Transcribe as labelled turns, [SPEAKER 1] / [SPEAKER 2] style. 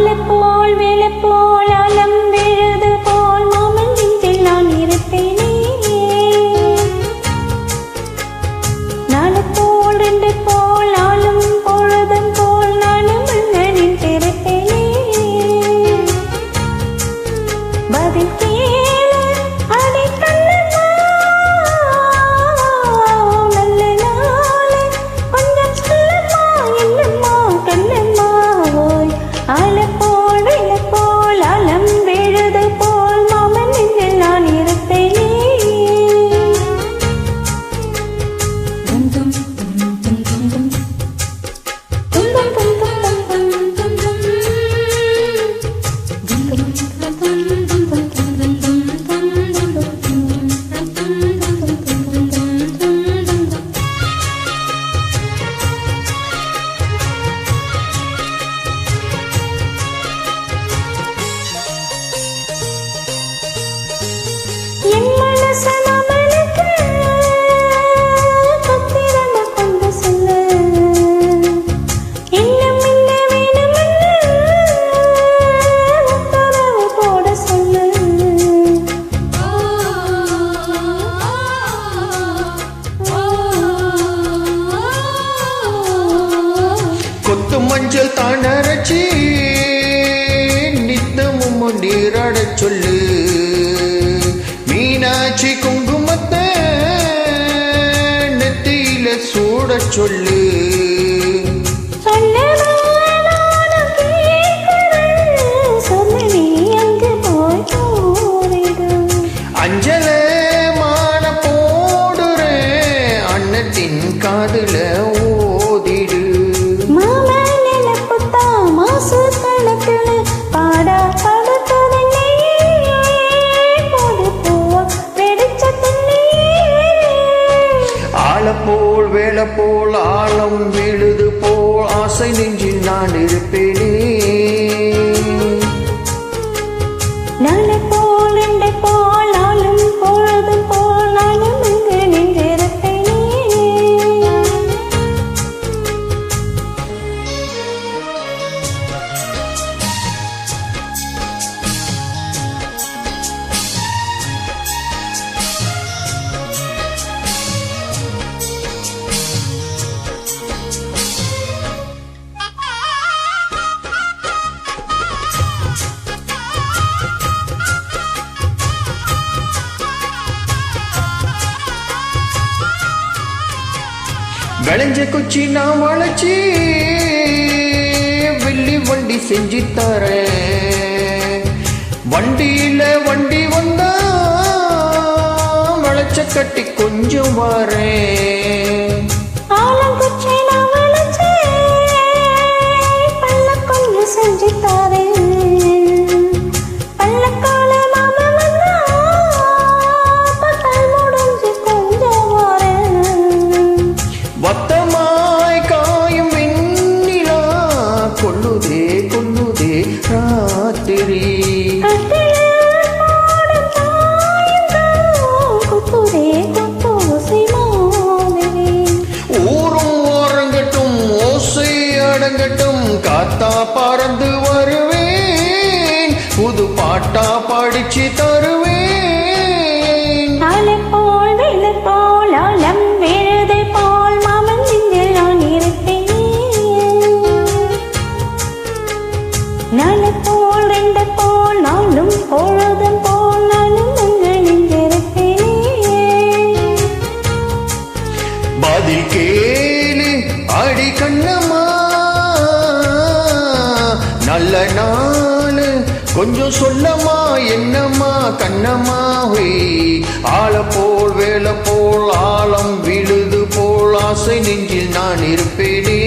[SPEAKER 1] ஆலப்போல் வேலப்போல் ஆலம் விழுது போல் மாமன் நெஞ்சில் நான் இருப்பேனே. நாலப்போல் ரெண்டு போல் ஆளும் பொழுதும் போல் நானும் மன்னனின் பிறப்பேனே. பதில் கேளு அடி கண்ணம்மா, நல்ல நாள் கொஞ்சம் சொல்லம்மா என்னம்மா கண்ணம்மா. ஓய் ஆலப்போல் வேலப்போல் ஆலம் விழுது போல் மாமன் நெஞ்சில் நான் இருப்பேனே. தும் தும் தும் தும் தும் தும் தும் தும் தும் தும் தும் தும் என் மனசு நம்மளுக்கு பத்திரமா கொண்டு சொல்லு. இன்னும் என்ன வேணும்னு உத்தரவு போட சொல்லு.
[SPEAKER 2] கொத்து மஞ்சள் தானரச்சி நித்தமும் நீராடச் சொல்லு. மீனாட்சி குங்குமத்தை நெத்தியில சூடச் சொல்லு.
[SPEAKER 1] சொல்லவா நானும் கேட்கிறேன், சொல்லு நீ அங்கு போய் போரிடு.
[SPEAKER 2] அஞ்சல மான போடுறேன், அன்னத்தின் காதுல ஓதிடு.
[SPEAKER 1] மாமன் நினைப்புத்தா மாசு கணக்குல பாடா படுத்ததில்லை. போது பூவா வெடிச்ச தண்ணி.
[SPEAKER 2] ஆலப்போல் வேலப்போல் ஆழம் விழுது போல் ஆசை நெஞ்சில் நான் இருப்பேனே.
[SPEAKER 1] நாளை போல் ரெண்டை போல் ஆளும் பொழுதும் போல் நானும் இங்கு நின்றிருப்பேனே.
[SPEAKER 2] விளைஞ்ச குச்சி நான் வளைச்சி வெள்ளி வண்டி செஞ்சு தரேன். வண்டியில வண்டி வந்தா வளைச்ச கட்டி கொஞ்சம் வரேன்.
[SPEAKER 1] ஆலங்குச்சி நான் வளைச்சு பல்ல கொஞ்சம் செஞ்சு தரேன். பல்லக்கால மாமா வந்தா பகல் முடிஞ்சு கொஞ்சம் வரேன்.
[SPEAKER 2] வத்தமாய் காயும் வெண்ணிலா கொல்லுதே கொல்லுதே ராத்திரி.
[SPEAKER 1] கட்டிலில் போடும் தாயங்கள் குத்துதே குத்தோசை மாதிரி.
[SPEAKER 2] ஊரும் ஓரங்கட்டும் ஓசை அடங்கட்டும், காத்தா பறந்து வருவேன், புது பாட்டா படிச்சு தருவேன்.
[SPEAKER 1] ஆலப்போல் வேலப்போல் ஆலம் விழுது போல் மாமன் நெஞ்சில் நான் இருப்பேனே. நாளைப்போல் ரெண்டு போல் நாளும் பொழுதும் போல் நானும் இங்கு நின்றிருப்பேனே.
[SPEAKER 2] பதில் கேளு அடி கண்ணம்மா, நல்ல நாள் கொஞ்சம் சொல்லம்மா என்னம்மா கண்ணம்மா. ஹொய் ஆலப்போல் வேலப்போல் ஆழம் விழுது போல் ஆசை நெஞ்சில் நான் இருப்பேனே.